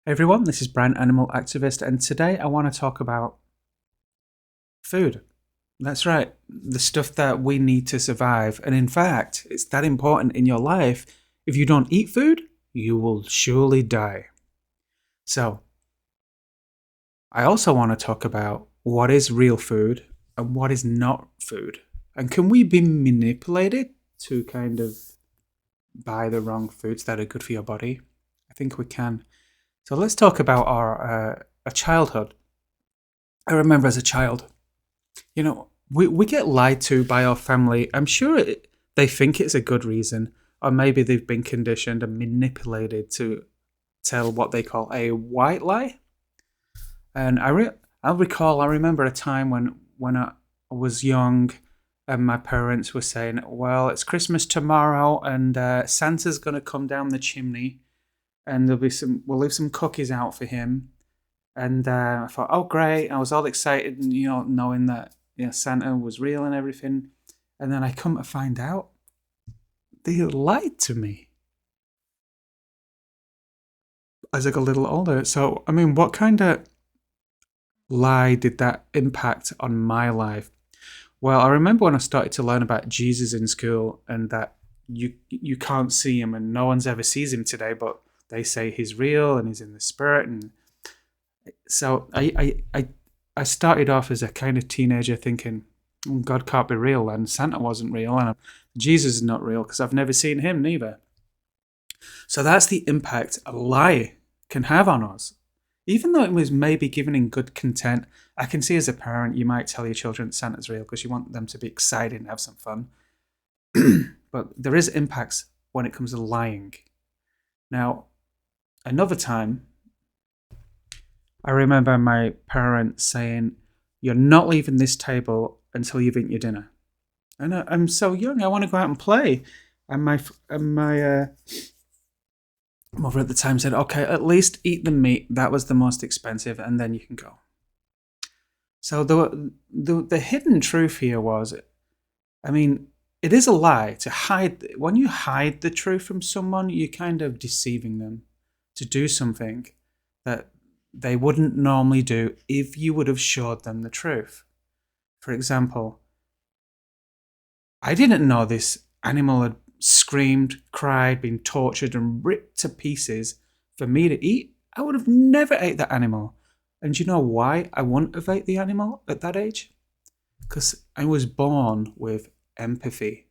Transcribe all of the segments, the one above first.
Hey everyone, this is Brian, Animal Activist, and today I want to talk about food. That's right, the stuff that we need to survive. And in fact, it's that important in your life. If you don't eat food, you will surely die. So, I also want to talk about what is real food and what is not food. And can we be manipulated to kind of buy the wrong foods that are good for your body? I think we can. So let's talk about our childhood. I remember as a child, we get lied to by our family. I'm sure they think it's a good reason, or maybe they've been conditioned and manipulated to tell what they call a white lie. And I remember a time when I was young, and my parents were saying, "Well, it's Christmas tomorrow, and Santa's going to come down the chimney, and we'll leave some cookies out for him." And I thought, oh great! I was all excited, and knowing that Santa was real and everything. And then I come to find out they lied to me as I got a little older. So I mean, what kind of lie did that impact on my life? Well, I remember when I started to learn about Jesus in school, and that you can't see him, and no one's ever sees him today, but they say he's real and he's in the spirit. And so I started off as a kind of teenager thinking, God can't be real, and Santa wasn't real, and Jesus is not real because I've never seen him neither. So that's the impact a lie can have on us. Even though it was maybe given in good content, I can see as a parent, you might tell your children Santa's real because you want them to be excited and have some fun. But there is impacts when it comes to lying. Now, another time, I remember my parents saying, "You're not leaving this table until you've eaten your dinner." And I'm so young, I want to go out and play. And my mother at the time said, "Okay, at least eat the meat. That was the most expensive, and then you can go." So the hidden truth here was, I mean, it is a lie to hide. When you hide the truth from someone, you're kind of deceiving them to do something that they wouldn't normally do if you would have showed them the truth. For example, I didn't know this animal had screamed, cried, been tortured and ripped to pieces for me to eat. I would have never ate that animal. And do you know why I wouldn't have ate the animal at that age? Because I was born with empathy,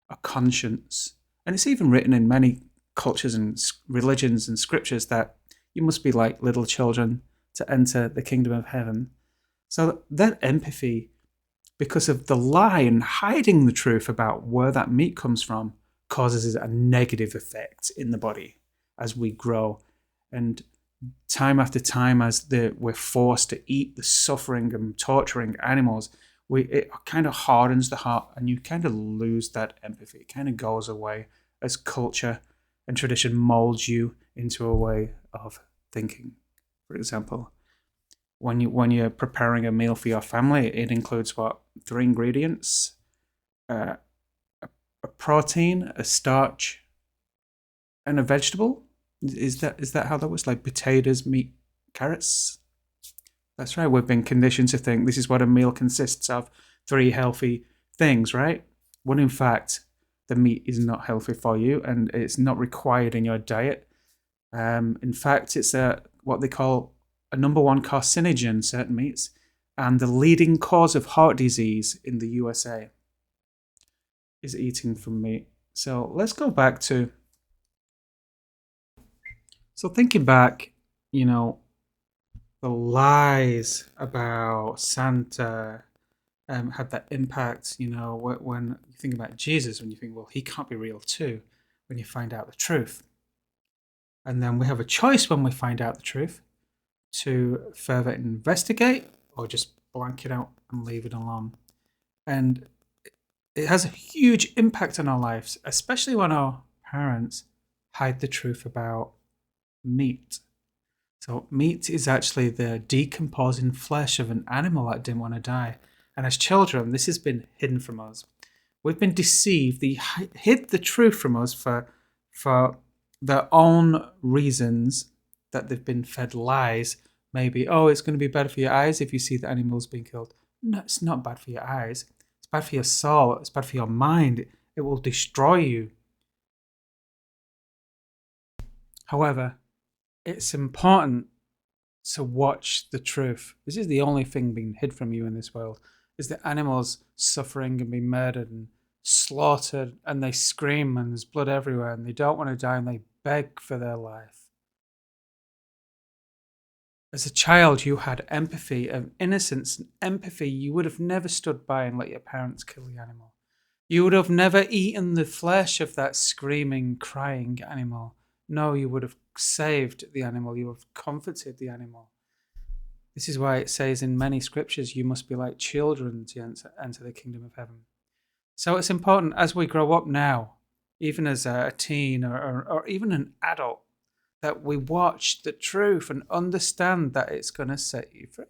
a conscience. And it's even written in many cultures and religions and scriptures that you must be like little children to enter the kingdom of heaven. So that empathy, because of the lie and hiding the truth about where that meat comes from, causes a negative effect in the body as we grow. And time after time, as we're forced to eat the suffering and torturing animals, it kind of hardens the heart, and you kind of lose that empathy. It kind of goes away as culture and tradition molds you into a way of thinking. For example, when you're preparing a meal for your family, it includes 3 ingredients: a protein, a starch, and a vegetable. Is that how that was? Like potatoes, meat, carrots? That's right. We've been conditioned to think this is what a meal consists of: 3 healthy things, right? When in fact, the meat is not healthy for you, and it's not required in your diet. In fact, it's what they call a number 1 carcinogen, certain meats, and the leading cause of heart disease in the USA is eating from meat. So let's go back to... So thinking back, the lies about Santa had that impact, when you think about Jesus, when you think, well, he can't be real too, when you find out the truth. And then we have a choice when we find out the truth to further investigate or just blank it out and leave it alone. And it has a huge impact on our lives, especially when our parents hide the truth about meat. So meat is actually the decomposing flesh of an animal that didn't want to die. And as children, this has been hidden from us. We've been deceived. They hid the truth from us for their own reasons that they've been fed lies. Maybe, oh, it's going to be better for your eyes if you see the animals being killed. No, it's not bad for your eyes. It's bad for your soul. It's bad for your mind. It will destroy you. However, it's important to watch the truth. This is the only thing being hid from you in this world, is the animals suffering and being murdered and slaughtered, and they scream and there's blood everywhere and they don't want to die and they beg for their life. As a child, you had empathy and innocence and empathy. You would have never stood by and let your parents kill the animal. You would have never eaten the flesh of that screaming, crying animal. No, you would have saved the animal. You would have comforted the animal. This is why it says in many scriptures, you must be like children to enter the kingdom of heaven. So it's important as we grow up now, even as a teen or even an adult, that we watch the truth and understand that it's going to set you free.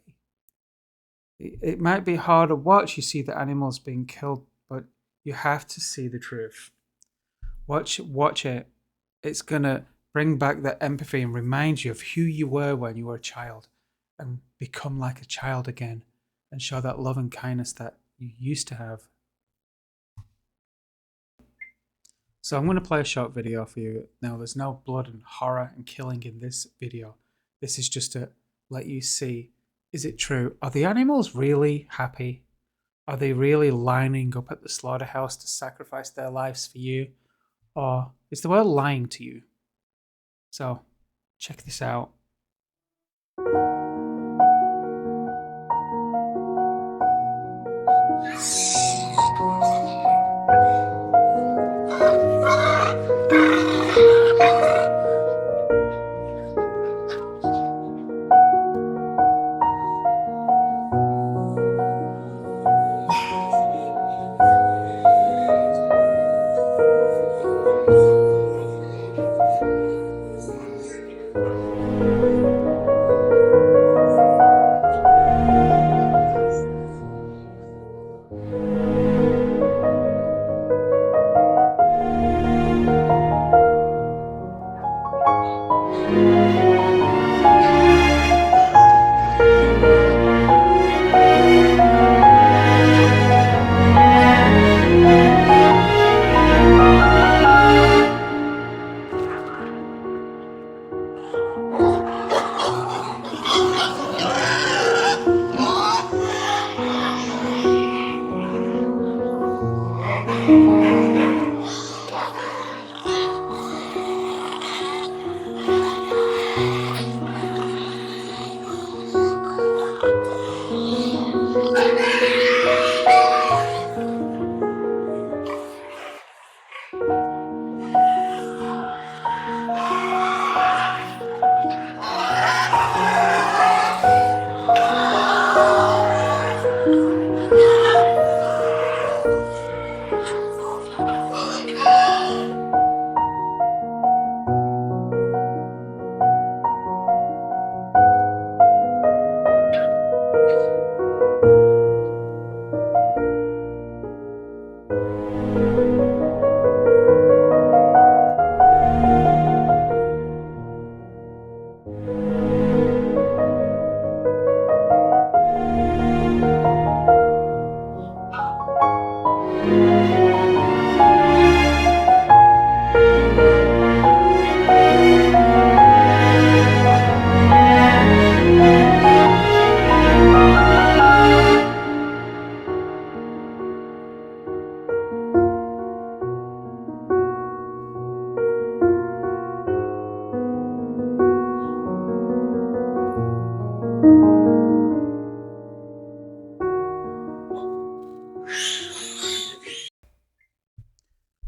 It might be hard to watch. You see the animals being killed, but you have to see the truth. Watch it. It's going to bring back that empathy and remind you of who you were when you were a child, and become like a child again and show that love and kindness that you used to have. So I'm going to play a short video for you. Now, there's no blood and horror and killing in this video. This is just to let you see, is it true? Are the animals really happy? Are they really lining up at the slaughterhouse to sacrifice their lives for you? Or is the world lying to you? So, check this out.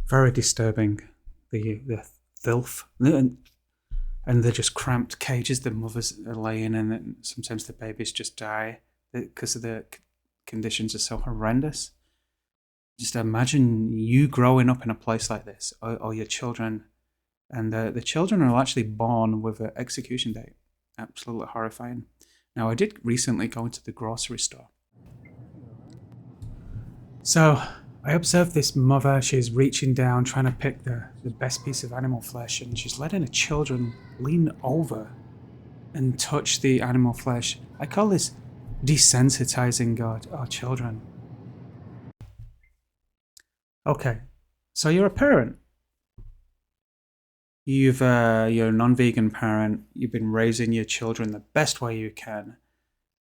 Very disturbing, the filth, and they're just cramped cages the mothers are laying in, and sometimes the babies just die because of the conditions are so horrendous. Just imagine you growing up in a place like this, or your children, and the children are actually born with an execution date. Absolutely horrifying. Now, I did recently go into the grocery store. So I observed this mother. She's reaching down, trying to pick the best piece of animal flesh, and she's letting her children lean over and touch the animal flesh. I call this desensitizing God, our children. Okay, so you're a parent. You're a non-vegan parent. You've been raising your children the best way you can.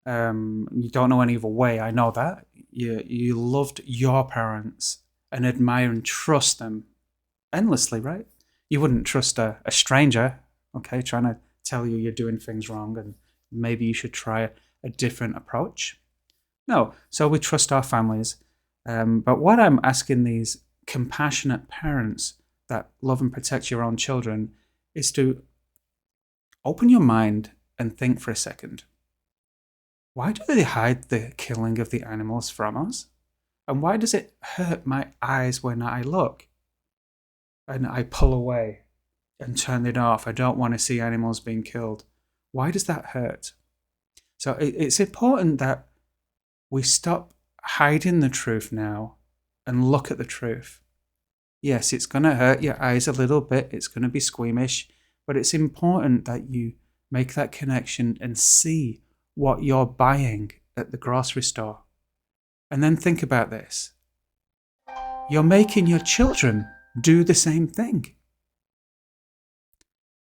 You don't know any other way. I know that. You loved your parents and admire and trust them endlessly, right? You wouldn't trust a stranger, okay, trying to tell you you're doing things wrong and maybe you should try a different approach. No, so we trust our families. But what I'm asking these compassionate parents that love and protect your own children is to open your mind and think for a second. Why do they hide the killing of the animals from us? And why does it hurt my eyes when I look? And I pull away and turn it off. I don't want to see animals being killed. Why does that hurt? So it's important that we stop hiding the truth now and look at the truth. Yes, it's going to hurt your eyes a little bit. It's going to be squeamish. But it's important that you make that connection and see what you're buying at the grocery store. And then think about this. You're making your children do the same thing.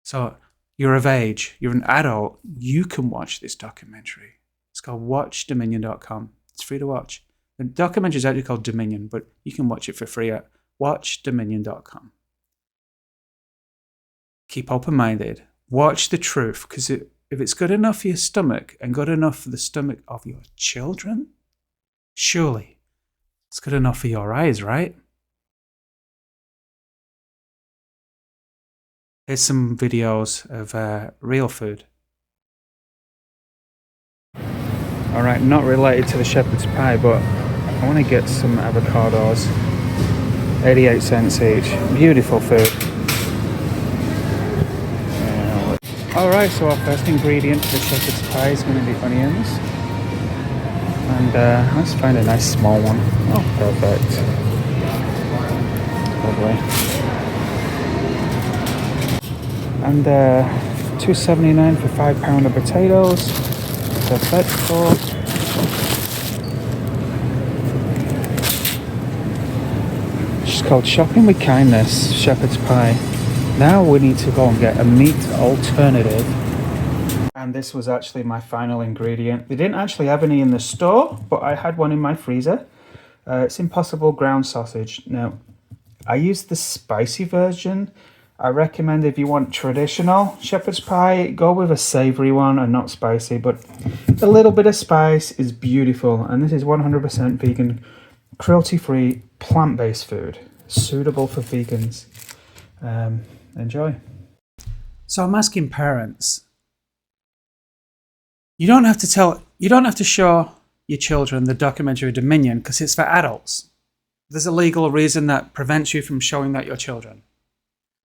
So you're of age, you're an adult, you can watch this documentary. It's called watchdominion.com. It's free to watch. The documentary is actually called Dominion, but you can watch it for free at watchdominion.com. Keep open-minded. Watch the truth, because if it's good enough for your stomach and good enough for the stomach of your children, surely it's good enough for your eyes, right? Here's some videos of real food. Alright, not related to the shepherd's pie, but I want to get some avocados. 88 cents each. Beautiful food. Alright, so our first ingredient for the shepherd's pie is going to be onions. And let's find a nice small one. Oh, perfect. Lovely. And $2.79 for 5 pounds of potatoes. Perfecto. It's called Shopping with Kindness, shepherd's pie. Now we need to go and get a meat alternative. And this was actually my final ingredient. They didn't actually have any in the store, but I had one in my freezer. It's Impossible ground sausage. Now, I used the spicy version. I recommend if you want traditional shepherd's pie, go with a savoury one and not spicy, but a little bit of spice is beautiful. And this is 100% vegan, cruelty-free, plant-based food, suitable for vegans. Enjoy. So I'm asking parents, you don't have to show your children the documentary Dominion because it's for adults. There's a legal reason that prevents you from showing that your children.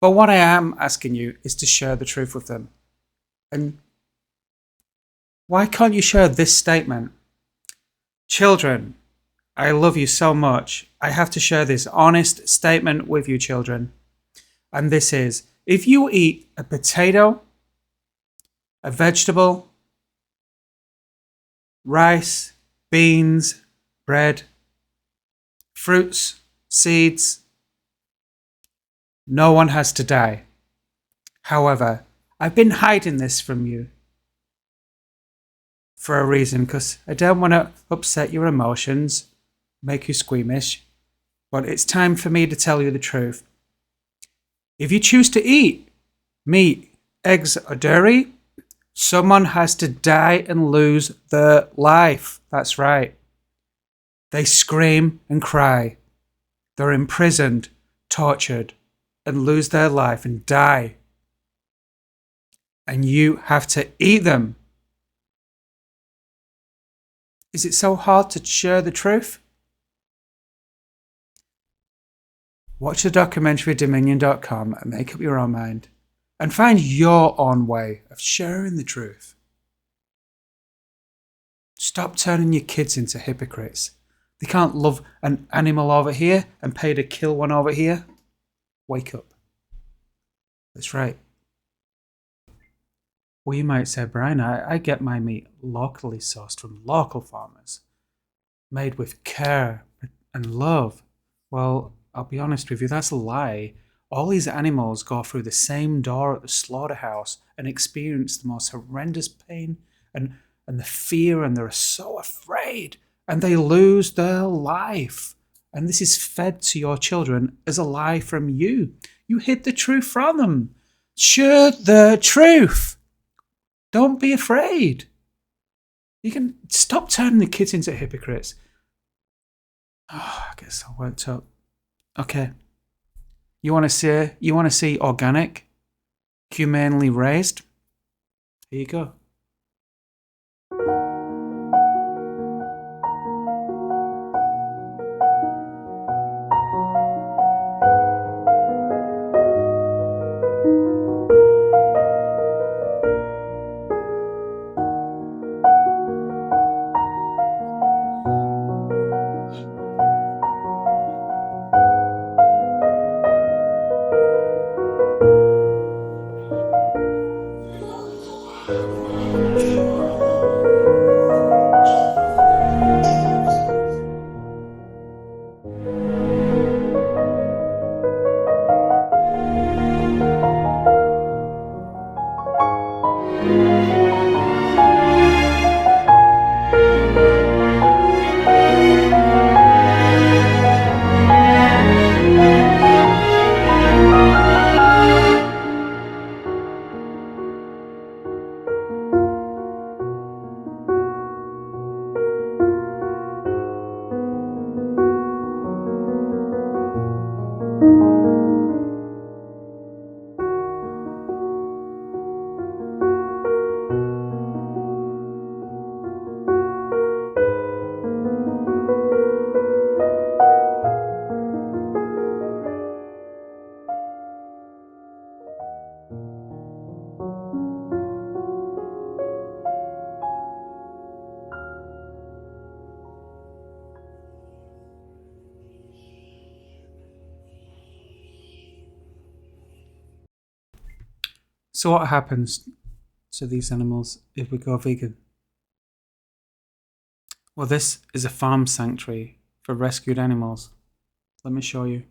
But what I am asking you is to share the truth with them. And why can't you share this statement? Children, I love you so much. I have to share this honest statement with you, children. And this is, if you eat a potato, a vegetable, rice, beans, bread, fruits, seeds, no one has to die. However, I've been hiding this from you for a reason, because I don't want to upset your emotions, make you squeamish, but it's time for me to tell you the truth. If you choose to eat meat, eggs, or dairy, someone has to die and lose their life. That's right. They scream and cry. They're imprisoned, tortured, and lose their life and die. And you have to eat them. Is it so hard to share the truth? Watch the documentary Dominion.com and make up your own mind. And find your own way of sharing the truth. Stop turning your kids into hypocrites. They can't love an animal over here and pay to kill one over here. Wake up. That's right. Well, you might say, Brian, I get my meat locally sourced from local farmers, made with care and love. Well, I'll be honest with you, that's a lie. All these animals go through the same door at the slaughterhouse and experience the most horrendous pain and, and the fear, and they're so afraid, and they lose their life. And this is fed to your children as a lie from you. You hid the truth from them. Share the truth. Don't be afraid. You can stop turning the kids into hypocrites. Oh, I get so worked up. Okay. You want to see organic, humanely raised? Here you go. So what happens to these animals if we go vegan? Well, this is a farm sanctuary for rescued animals. Let me show you.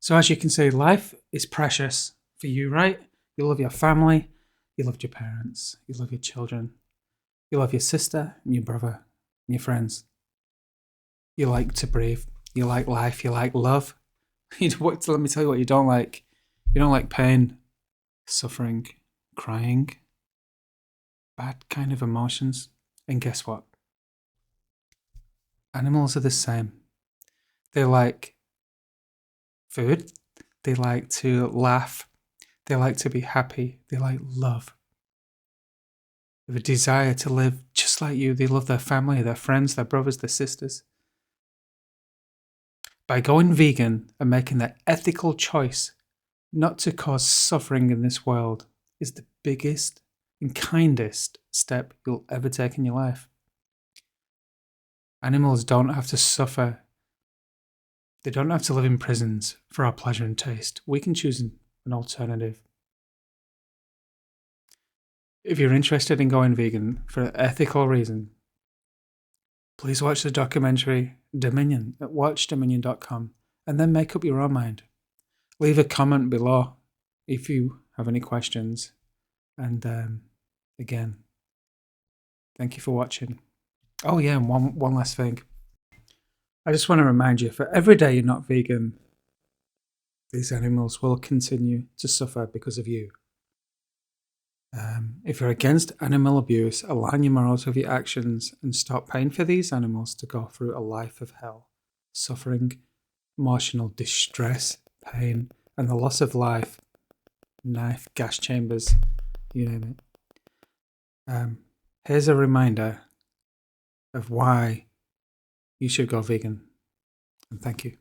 So as you can see, life is precious for you, right? You love your family, you love your parents, you love your children, you love your sister and your brother and your friends. You like to breathe, you like life, you like love. Let me tell you what you don't like. You don't like pain, suffering, crying, bad kind of emotions. And guess what? Animals are the same. They like food. They like to laugh. They like to be happy. They like love. They have a desire to live just like you. They love their family, their friends, their brothers, their sisters. By going vegan and making that ethical choice not to cause suffering in this world is the biggest and kindest step you'll ever take in your life. Animals don't have to suffer. They don't have to live in prisons for our pleasure and taste. We can choose an alternative. If you're interested in going vegan for an ethical reason, please watch the documentary Dominion at watchdominion.com and then make up your own mind. Leave a comment below if you have any questions. And again, thank you for watching. Oh yeah, and one last thing. I just want to remind you, for every day you're not vegan, these animals will continue to suffer because of you. If you're against animal abuse, align your morals with your actions and stop paying for these animals to go through a life of hell, suffering, emotional distress, pain, and the loss of life, knife, gas chambers, you name it. Here's a reminder of why you should go vegan. And thank you.